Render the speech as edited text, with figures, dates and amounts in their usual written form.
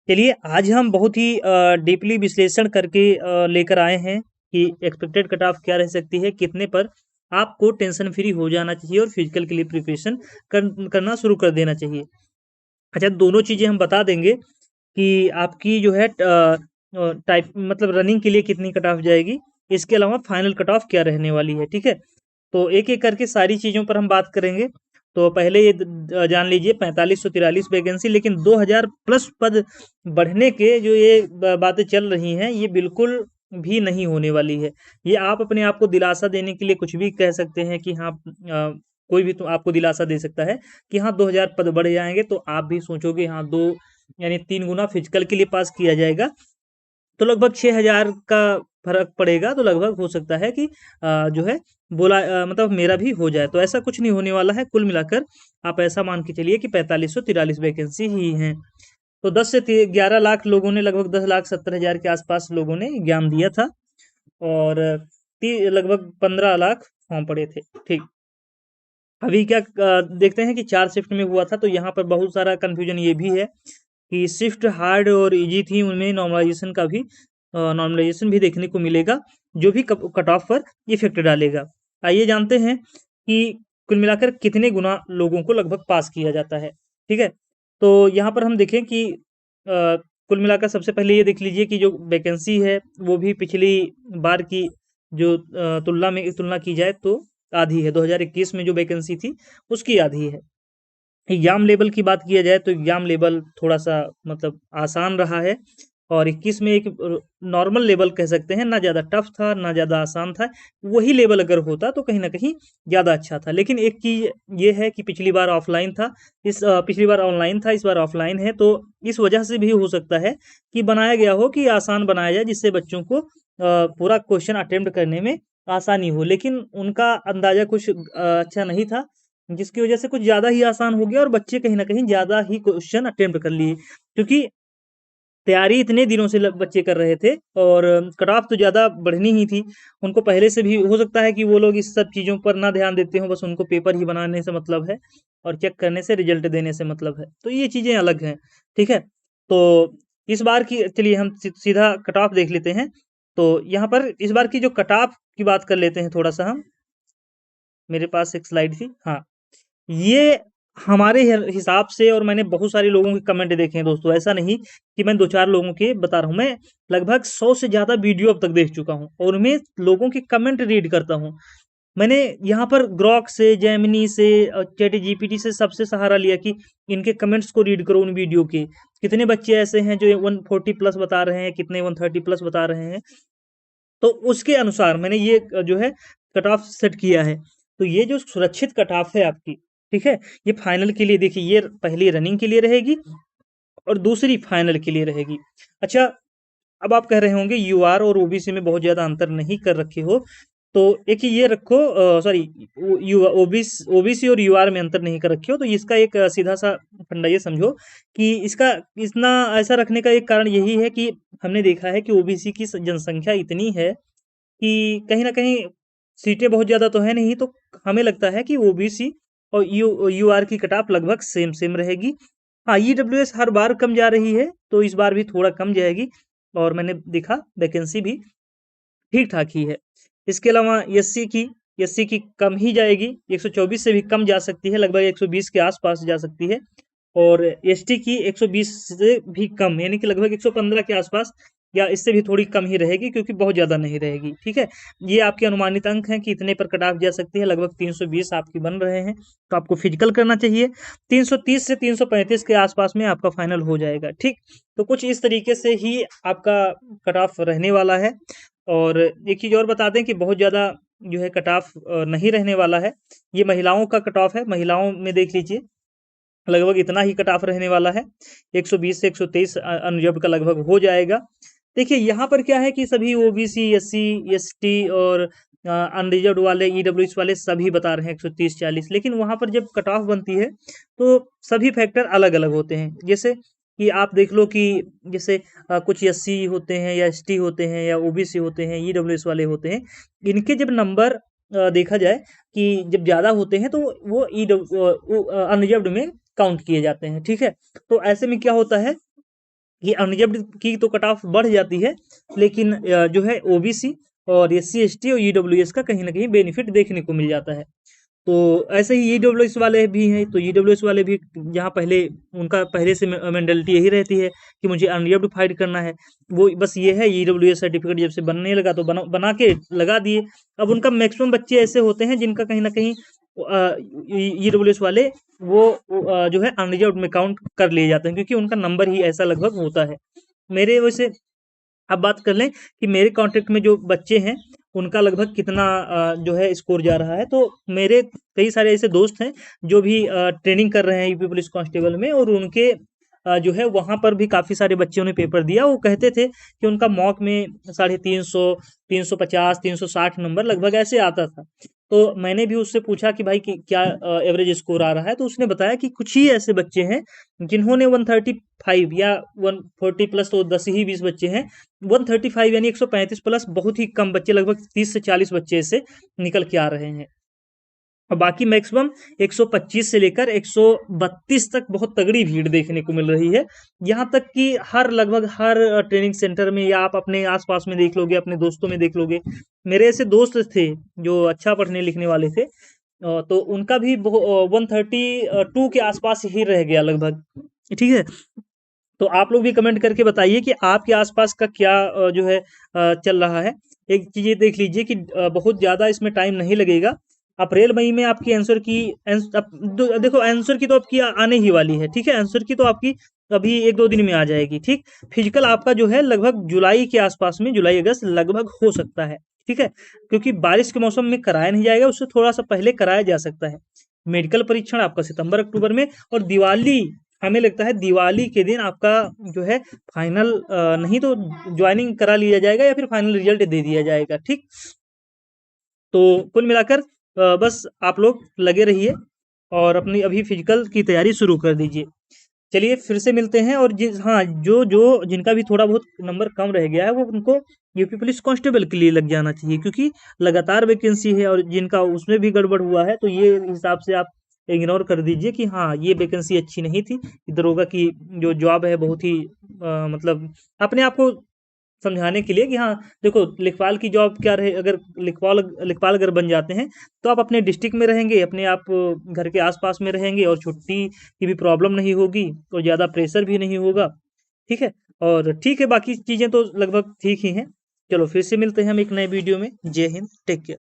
चलिए आज हम बहुत ही डीपली विश्लेषण करके लेकर आए हैं कि एक्सपेक्टेड कट ऑफ क्या रह सकती है, कितने पर आपको टेंशन फ्री हो जाना चाहिए और फिजिकल के लिए प्रिपरेशन करना शुरू कर देना चाहिए। अच्छा, दोनों चीज़ें हम बता देंगे कि आपकी जो है टाइप मतलब रनिंग के लिए कितनी कट ऑफ जाएगी, इसके अलावा फाइनल कट ऑफ क्या रहने वाली है, ठीक है? तो एक-एक करके सारी चीज़ों पर हम बात करेंगे। तो पहले ये जान लीजिए 4543 वैकेंसी, लेकिन 2000 प्लस पद बढ़ने के जो ये बातें चल रही हैं, ये बिल्कुल भी नहीं होने वाली है। ये आप अपने आप को दिलासा देने के लिए कुछ भी कह सकते हैं कि हाँ, कोई भी तो आपको दिलासा दे सकता है कि हाँ 2000 पद बढ़ जाएँगे, तो आप भी सोचोगे हाँ 2 यानी 3 गुना फिजिकल के लिए पास किया जाएगा। तो लगभग 6000 का फ़र्क पड़ेगा, तो लगभग हो सकता है कि जो है मतलब मेरा भी हो जाए। तो ऐसा कुछ नहीं होने वाला है, कुल मिलाकर आप ऐसा मान के चलिए कि 4543 वैकेंसी ही हैं। तो 10 से 11 लाख लोगों ने, लगभग 10,70,000 के आसपास लोगों ने एग्ज़ाम दिया था और लगभग 15 लाख फॉर्म पड़े थे। ठीक। अभी क्या देखते हैं कि 4 शिफ्ट में हुआ था, तो यहाँ पर बहुत सारा कन्फ्यूजन ये भी है कि शिफ्ट हार्ड और इजी थी, उनमें नॉर्मलाइजेशन भी देखने को मिलेगा, जो भी कट ऑफ पर इफेक्ट डालेगा। आइए जानते हैं कि कुल मिलाकर कितने गुना लोगों को लगभग पास किया जाता है। ठीक है, तो यहाँ पर हम देखें कि कुल मिलाकर सबसे पहले ये देख लीजिए कि जो वैकेंसी है वो भी पिछली बार की जो तुलना की जाए तो आधी है। 2021 में जो वैकेंसी थी उसकी आधी है। एग्जाम लेवल की बात किया जाए तो एग्जाम लेवल थोड़ा-सा मतलब आसान रहा है और 21 में एक नॉर्मल लेवल कह सकते हैं, ना ज़्यादा टफ था, ना ज़्यादा आसान था। वही लेवल अगर होता तो कहीं न कहीं ज़्यादा अच्छा था। लेकिन एक चीज़ ये है कि पिछली बार ऑफ़लाइन था, पिछली बार ऑनलाइन था, इस बार ऑफ़लाइन है, तो इस वजह से भी हो सकता है कि बनाया गया हो कि आसान बनाया जाए, जिससे बच्चों को पूरा क्वेश्चन अटेम्प्ट करने में आसानी हो। लेकिन उनका अंदाज़ा कुछ अच्छा नहीं था, जिसकी वजह से कुछ ज़्यादा ही आसान हो गया और बच्चे कहीं न कहीं ज़्यादा ही क्वेश्चन अटेम्प्ट कर लिए। क्योंकि तैयारी इतने दिनों से बच्चे कर रहे थे और कट ऑफ तो ज़्यादा बढ़नी ही थी। उनको पहले से भी हो सकता है कि वो लोग इस सब चीज़ों पर ना ध्यान देते हों, बस उनको पेपर ही बनाने से मतलब है और चेक करने से, रिजल्ट देने से मतलब है। तो ये चीज़ें अलग हैं, ठीक है? तो इस बार की चलिए हम सीधा कट ऑफ देख लेते हैं। तो यहाँ पर इस बार की जो कट ऑफ की बात कर लेते हैं थोड़ा-सा हम। मेरे पास एक स्लाइड थी, हाँ। ये हमारे हिसाब से, और मैंने बहुत सारे लोगों के कमेंट देखे हैं दोस्तों, ऐसा नहीं कि मैं 2-4 लोगों के बता रहा हूँ, मैं लगभग 100 से ज़्यादा वीडियो अब तक देख चुका हूँ और मैं लोगों के कमेंट रीड करता हूँ। मैंने यहाँ पर ग्रॉक से, जेमिनी से चैटजीपीटी से सबसे सहारा लिया कि इनके कमेंट्स को रीड करो उन वीडियो के। कितने बच्चे ऐसे हैं जो 140 प्लस बता रहे हैं, कितने 130 प्लस बता रहे हैं। तो उसके अनुसार मैंने ये जो है कट ऑफ सेट किया है। तो ये जो सुरक्षित कट ऑफ है आपकी, ठीक है? ये फाइनल के लिए देखिए, ये पहली रनिंग के लिए रहेगी और दूसरी फाइनल के लिए रहेगी। अच्छा, अब आप कह रहे होंगे यूआर और ओबीसी में बहुत ज़्यादा अंतर नहीं कर रखे हो, तो एक ये रखो, सॉरी, ओबीसी और यूआर में अंतर नहीं कर रखे हो, तो इसका एक सीधा-सा फंडा ये समझो कि इसका इतना ऐसा रखने का एक कारण यही है कि हमने देखा है कि ओबीसी की जनसंख्या इतनी है कि कहीं न कहीं सीटें बहुत ज़्यादा तो है नहीं, तो हमें लगता है कि ओबीसी और यूआर की कट ऑफ लगभग सेम-सेम रहेगी। हाँ, ईडब्ल्यूएस हर बार कम जा रही है, तो इस बार भी थोड़ा कम जाएगी और मैंने देखा वैकेंसी भी ठीक-ठाक ही है। इसके अलावा एससी की कम ही जाएगी, 124 से भी कम जा सकती है, लगभग 120 के आस-पास जा सकती है और एसटी की 120 से भी कम, यानी कि लगभग 115 के आस-पास या इससे भी थोड़ी कम ही रहेगी, क्योंकि बहुत ज़्यादा नहीं रहेगी, ठीक है? ये आपके अनुमानित अंक हैं कि इतने पर कट ऑफ जा सकती है, लगभग 320 आपकी बन रहे हैं, तो आपको फिजिकल करना चाहिए। 330 से 335 के आस-पास में आपका फाइनल हो जाएगा, ठीक? तो कुछ इस तरीके से ही आपका कट ऑफ रहने वाला है। और एक चीज़ और बता दें कि बहुत ज़्यादा जो है कट ऑफ नहीं रहने वाला है। ये महिलाओं का कट ऑफ है, महिलाओं में देख लीजिए लगभग इतना ही कट ऑफ रहने वाला है। 120 से 123 अनरिजर्व्ड का लगभग हो जाएगा। देखिए यहाँ पर क्या है कि सभी ओबीसी, एससी, एसटी और अनरिजर्व्ड वाले, ईडब्ल्यूएस वाले सभी बता रहे हैं 130-40, लेकिन वहाँ पर जब कट ऑफ बनती है तो सभी फैक्टर अलग-अलग होते हैं। जैसे कि आप देख लो कि जैसे कुछ एससी होते हैं या एसटी होते हैं या ओबीसी होते हैं, ईडब्ल्यूएस वाले होते हैं, इनके जब नंबर देखा जाए कि जब ज़्यादा होते हैं तो वो अनरिजर्व्ड में काउंट किए जाते हैं, ठीक है? तो ऐसे में क्या होता है ये अनरिजर्व्ड की तो कट ऑफ बढ़ जाती है, लेकिन जो है ओबीसी और एससी एसटी और ईडब्ल्यूएस का कहीं ना कहीं बेनिफिट देखने को मिल जाता है। तो ऐसे ही ईडब्ल्यूएस वाले भी हैं, तो ईडब्ल्यूएस वाले भी जहाँ पहले उनका पहले से मेंटालिटी यही रहती है कि मुझे अनरिजर्व्ड फाइट करना है, वो बस ये है ईडब्ल्यूएस सर्टिफिकेट जब से बनने लगा तो बना के लगा दिए। अब उनका मैक्सिमम बच्चे ऐसे होते हैं जिनका कहीं ना कहीं ईडब्ल्यूएस वाले वो जो है अनरिजर्व्ड में काउंट कर लिए जाते हैं, क्योंकि उनका नंबर ही ऐसा लगभग होता है। मेरे वैसे अब बात कर लें कि मेरे कांटेक्ट में जो बच्चे हैं उनका लगभग कितना जो है स्कोर जा रहा है, तो मेरे कई सारे ऐसे दोस्त हैं जो भी ट्रेनिंग कर रहे हैं यूपी पुलिस कांस्टेबल में, और उनके जो है वहाँ पर भी काफ़ी सारे बच्चों ने पेपर दिया। वो कहते थे कि उनका मॉक में 350, 350, 360 नंबर लगभग ऐसे आता था। तो मैंने भी उससे पूछा कि भाई कि क्या एवरेज स्कोर आ रहा है, तो उसने बताया कि कुछ ही ऐसे बच्चे हैं जिन्होंने 135 या 140 प्लस, तो 10 ही 20 बच्चे हैं। 135 यानी 135 प्लस बहुत ही कम बच्चे, लगभग 30 से 40 बच्चे से निकल के आ रहे हैं, और बाकी मैक्सिमम 125 से लेकर 132 तक बहुत तगड़ी भीड़ देखने को मिल रही है। यहाँ तक कि लगभग हर ट्रेनिंग सेंटर में, या आप अपने आसपास में देख लोगे, अपने दोस्तों में देख लोगे, मेरे ऐसे दोस्त थे जो अच्छा पढ़ने लिखने वाले थे, तो उनका भी 132 के आसपास ही रह गया लगभग। ठीक है, तो आप लोग भी कमेंट करके बताइए कि आपके आसपास का क्या जो है चल रहा है। एक चीज ये देख लीजिए कि बहुत ज़्यादा इसमें टाइम नहीं लगेगा। अप्रैल मई में आपकी आंसर की देखो आंसर की तो आपकी आने ही वाली है। ठीक है, आंसर की तो आपकी अभी 1-2 दिन में आ जाएगी। ठीक, फिजिकल आपका जो है लगभग जुलाई के आसपास में, जुलाई अगस्त लगभग हो सकता है। ठीक है, क्योंकि बारिश के मौसम में कराया नहीं जाएगा, उससे थोड़ा सा पहले कराया जा सकता है। मेडिकल परीक्षण आपका सितंबर अक्टूबर में, और दिवाली, हमें लगता है दिवाली के दिन आपका जो है फाइनल, नहीं तो ज्वाइनिंग करा लिया जाएगा या फिर फाइनल रिजल्ट दे दिया जाएगा। ठीक, तो कुल मिलाकर बस आप लोग लगे रहिए और अपनी अभी फिजिकल की तैयारी शुरू कर दीजिए। चलिए फिर से मिलते हैं, और हाँ, जो जो जिनका भी थोड़ा बहुत नंबर कम रह गया है वो उनको यूपी पुलिस कांस्टेबल के लिए लग जाना चाहिए, क्योंकि लगातार वैकेंसी है, और जिनका उसमें भी गड़बड़ हुआ है तो ये हिसाब से आप इग्नोर कर दीजिए कि हाँ ये वैकेंसी अच्छी नहीं थी। दरोगा की जो जॉब है बहुत ही मतलब अपने आप को समझाने के लिए कि हाँ देखो, लिखवाल की जॉब क्या रहे, अगर लिखवाल अगर बन जाते हैं तो आप अपने डिस्ट्रिक्ट में रहेंगे, अपने आप घर के आसपास में रहेंगे, और छुट्टी की भी प्रॉब्लम नहीं होगी, और ज़्यादा प्रेशर भी नहीं होगा। ठीक है, और ठीक है, बाकी चीज़ें तो लगभग ठीक ही हैं। चलो फिर से मिलते हैं हम एक नए वीडियो में। जय हिंद, टेक केयर।